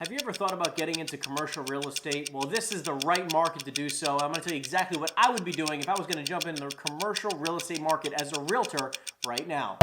Have you ever thought about getting into commercial real estate? Well, this is the right market to do so. I'm going to tell you exactly what I would be doing if I was going to jump into the commercial real estate market as a realtor right now.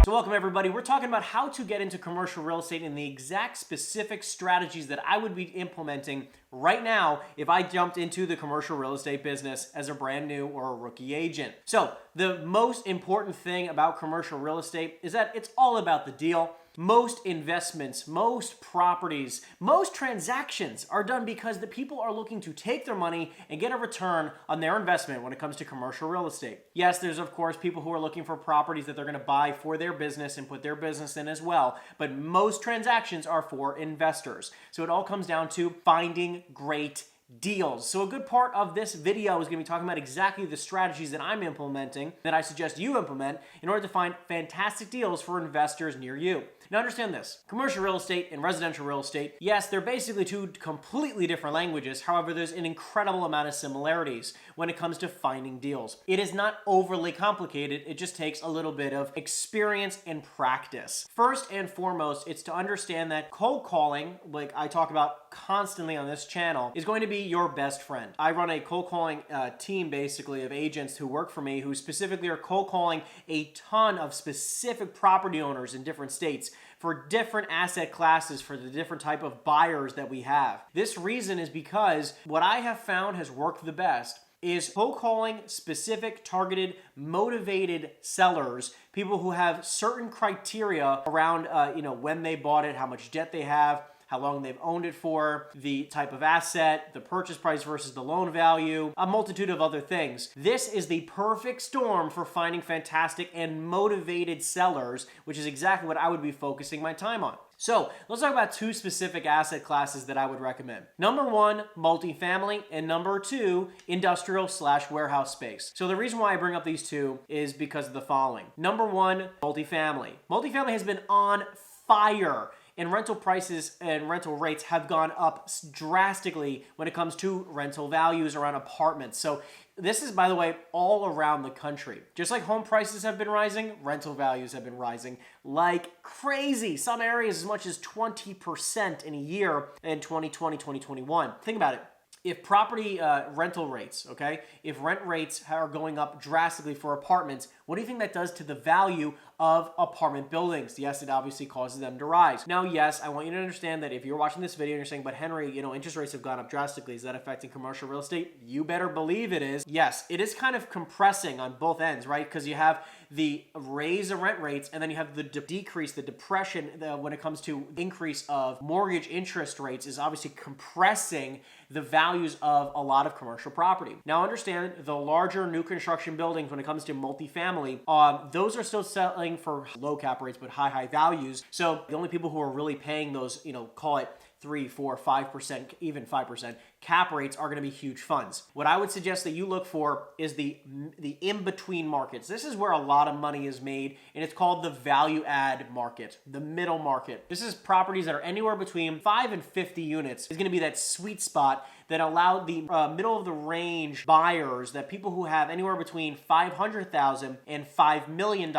So welcome everybody. We're talking about how to get into commercial real estate and the exact specific strategies that I would be implementing right now if I jumped into the commercial real estate business as a brand new or a rookie agent. So the most important thing about commercial real estate is that it's all about the deal. Most investments, most properties, most transactions are done because the people are looking to take their money and get a return on their investment when it comes to commercial real estate. Yes, there's of course people who are looking for properties that they're going to buy for their business and put their business in as well, but most transactions are for investors. So it all comes down to finding great deals. So a good part of this video is going to be talking about exactly the strategies that I'm implementing, that I suggest you implement in order to find fantastic deals for investors near you. Now understand this, commercial real estate and residential real estate, yes, they're basically two completely different languages. However, there's an incredible amount of similarities when it comes to finding deals. It is not overly complicated. It just takes a little bit of experience and practice. First and foremost, it's to understand that cold calling, like I talk about constantly on this channel, is going to be your best friend. I run a cold calling team basically of agents who work for me who specifically are cold calling a ton of specific property owners in different states for different asset classes, for the different type of buyers that we have. This reason is because what I have found has worked the best is cold calling specific, targeted, motivated sellers, people who have certain criteria around when they bought it, how much debt they have, how long they've owned it for, the type of asset, the purchase price versus the loan value, a multitude of other things. This is the perfect storm for finding fantastic and motivated sellers, which is exactly what I would be focusing my time on. So let's talk about two specific asset classes that I would recommend. Number one, multifamily, and number two, industrial/warehouse space. So the reason why I bring up these two is because of the following. Number one, multifamily. Multifamily has been on fire, and rental prices and rental rates have gone up drastically when it comes to rental values around apartments. So this is, by the way, all around the country. Just like home prices have been rising, rental values have been rising like crazy. Some areas as much as 20% in a year in 2020, 2021. Think about it. If property rental rates, if rent rates are going up drastically for apartments, what do you think that does to the value of apartment buildings? Yes, it obviously causes them to rise. Now, yes, I want you to understand that if you're watching this video and you're saying, but Henry, interest rates have gone up drastically. Is that affecting commercial real estate? You better believe it is. Yes, it is kind of compressing on both ends, right? Because you have the raise of rent rates and then you have the decrease, the depression when it comes to increase of mortgage interest rates is obviously compressing the values of a lot of commercial property. Now understand the larger new construction buildings when it comes to multifamily, those are still selling for low cap rates but high values. So the only people who are really paying those, call it 3, 4, 5%, even 5% cap rates are going to be huge funds. What I would suggest that you look for is the in-between markets. This is where a lot of money is made, and it's called the value add market, the middle market. This is properties that are anywhere between 5 and 50 units is going to be that sweet spot that allow the middle of the range buyers, that people who have anywhere between $500,000 and $5 million,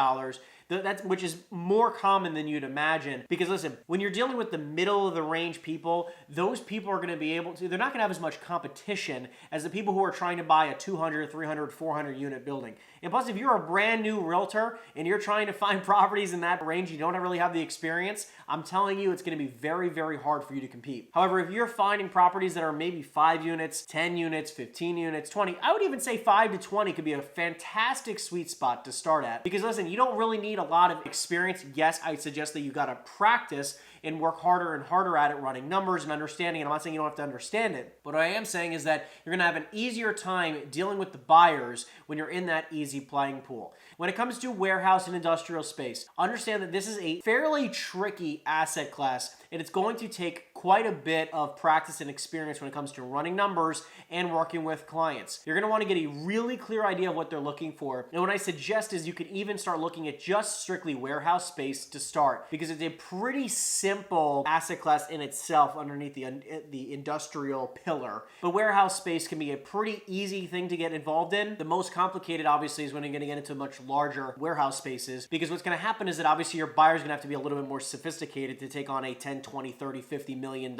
which is more common than you'd imagine. Because listen, when you're dealing with the middle of the range people, those people are going to be able to, they're not going to have as much competition as the people who are trying to buy a 200, 300, 400 unit building. And plus, if you're a brand new realtor and you're trying to find properties in that range, you don't really have the experience, I'm telling you, it's going to be very, very hard for you to compete. However, if you're finding properties that are maybe 5 units, 10 units, 15 units, 20, I would even say 5 to 20 could be a fantastic sweet spot to start at. Because listen, you don't really need a lot of experience. Yes, I suggest that you got to practice and work harder and harder at it, running numbers and understanding. And I'm not saying you don't have to understand it, but what I am saying is that you're going to have an easier time dealing with the buyers when you're in that easy playing pool. When it comes to warehouse and industrial space, understand that this is a fairly tricky asset class, and it's going to take quite a bit of practice and experience when it comes to running numbers and working with clients. You're gonna wanna get a really clear idea of what they're looking for. And what I suggest is you could even start looking at just strictly warehouse space to start, because it's a pretty simple asset class in itself underneath the industrial pillar. But warehouse space can be a pretty easy thing to get involved in. The most complicated, obviously, is when you're gonna get into much larger warehouse spaces, because what's gonna happen is that obviously your buyer's gonna have to be a little bit more sophisticated to take on a 10, 20, 30, $50 million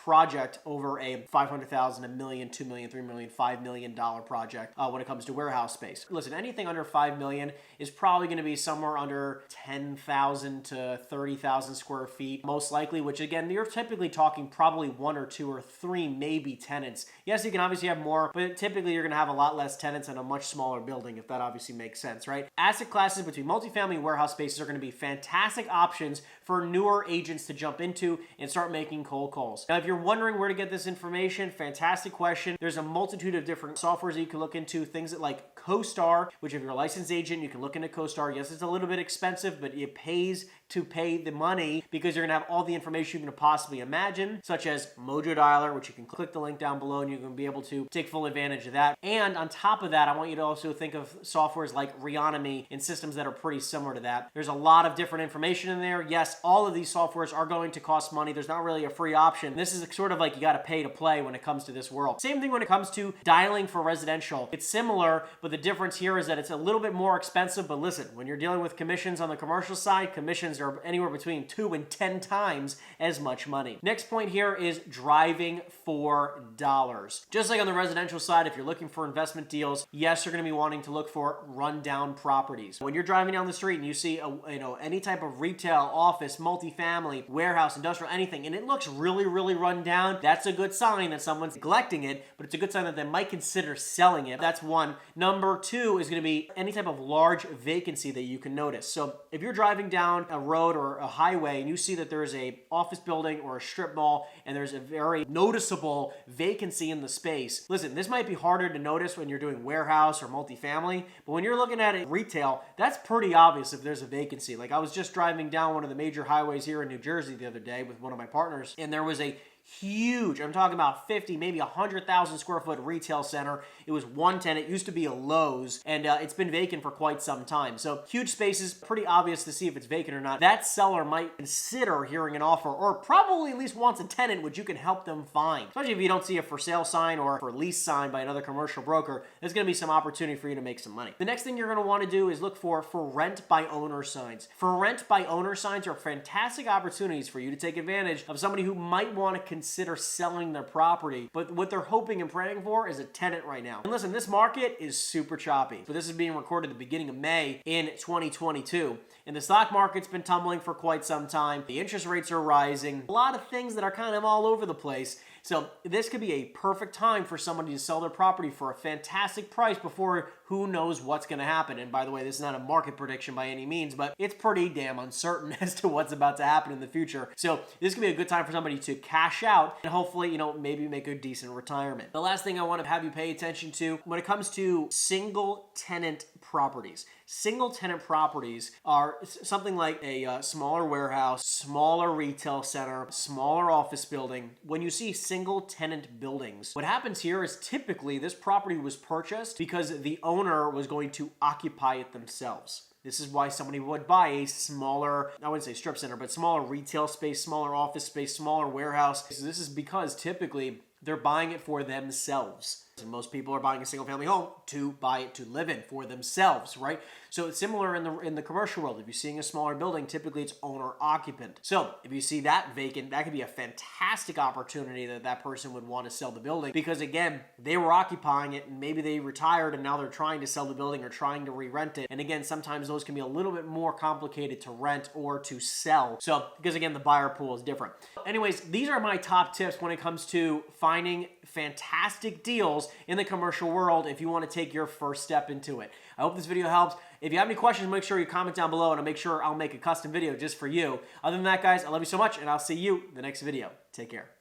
project over a $500,000, $1 million, $2 million, $3 million, $5 million project when it comes to warehouse space. Listen, anything under $5 million is probably going to be somewhere under 10,000 to 30,000 square feet, most likely, which again, you're typically talking probably 1 or 2 or 3 maybe tenants. Yes, you can obviously have more, but typically you're going to have a lot less tenants in a much smaller building, if that obviously makes sense, right? Asset classes between multifamily and warehouse spaces are going to be fantastic options for newer agents to jump into and start making cold calls. Now, if you're wondering where to get this information, fantastic question. There's a multitude of different softwares that you can look into, things that like CoStar, which if you're a licensed agent, you can look into CoStar. Yes, it's a little bit expensive, but it pays to pay the money because you're gonna have all the information you can possibly imagine, such as Mojo Dialer, which you can click the link down below and you're gonna be able to take full advantage of that. And on top of that, I want you to also think of softwares like Reonomy and systems that are pretty similar to that. There's a lot of different information in there. Yes, all of these softwares are going to cost money. There's not really a free option. This is sort of like you gotta pay to play when it comes to this world. Same thing when it comes to dialing for residential. It's similar, but the difference here is that it's a little bit more expensive. But listen, when you're dealing with commissions on the commercial side, commissions are anywhere between 2 and 10 times as much money. Next point here is driving for dollars. Just like on the residential side, if you're looking for investment deals, yes, you're going to be wanting to look for rundown properties. When you're driving down the street and you see any type of retail, office, multifamily, warehouse, industrial, anything, and it looks really, really run down, that's a good sign that someone's neglecting it, but it's a good sign that they might consider selling it. That's one. Number two is going to be any type of large vacancy that you can notice. So if you're driving down a road or a highway and you see that there's a office building or a strip mall and there's a very noticeable vacancy in the space, listen, this might be harder to notice when you're doing warehouse or multifamily, but when you're looking at it retail, that's pretty obvious if there's a vacancy. Like I was just driving down one of the major highways here in New Jersey the other day with one of my partners, and there was a huge, I'm talking about 50, maybe 100,000 square foot retail center. It was one tenant, it used to be a Lowe's, and it's been vacant for quite some time. So huge spaces, pretty obvious to see if it's vacant or not. That seller might consider hearing an offer, or probably at least wants a tenant which you can help them find. Especially if you don't see a for sale sign or for lease sign by another commercial broker, there's gonna be some opportunity for you to make some money. The next thing you're gonna wanna do is look for rent by owner signs. For rent by owner signs are fantastic opportunities for you to take advantage of somebody who might wanna consider selling their property, but what they're hoping and praying for is a tenant right now. And listen, this market is super choppy. So this is being recorded at the beginning of May in 2022. And the stock market's been tumbling for quite some time. The interest rates are rising. A lot of things that are kind of all over the place. So this could be a perfect time for somebody to sell their property for a fantastic price before who knows what's going to happen. And by the way, this is not a market prediction by any means, but it's pretty damn uncertain as to what's about to happen in the future. So this could be a good time for somebody to cash out and hopefully, maybe make a decent retirement. The last thing I want to have you pay attention to when it comes to single tenant properties. Single tenant properties are something like a smaller warehouse, smaller retail center, smaller office building. When you see single tenant buildings, what happens here is typically this property was purchased because the owner was going to occupy it themselves. This is why somebody would buy a smaller, I wouldn't say strip center, but smaller retail space, smaller office space, smaller warehouse. So this is because typically they're buying it for themselves. And most people are buying a single family home to buy it to live in for themselves, right? So it's similar in the commercial world. If you're seeing a smaller building, typically it's owner occupant. So if you see that vacant, that could be a fantastic opportunity that person would want to sell the building because again, they were occupying it and maybe they retired and now they're trying to sell the building or trying to re-rent it. And again, sometimes those can be a little bit more complicated to rent or to sell. So because again, the buyer pool is different. Anyways, these are my top tips when it comes to finding fantastic deals in the commercial world if you want to take your first step into it. I hope this video helps. If you have any questions, make sure you comment down below and I'll make sure I'll make a custom video just for you. Other than that, guys, I love you so much and I'll see you in the next video. Take care.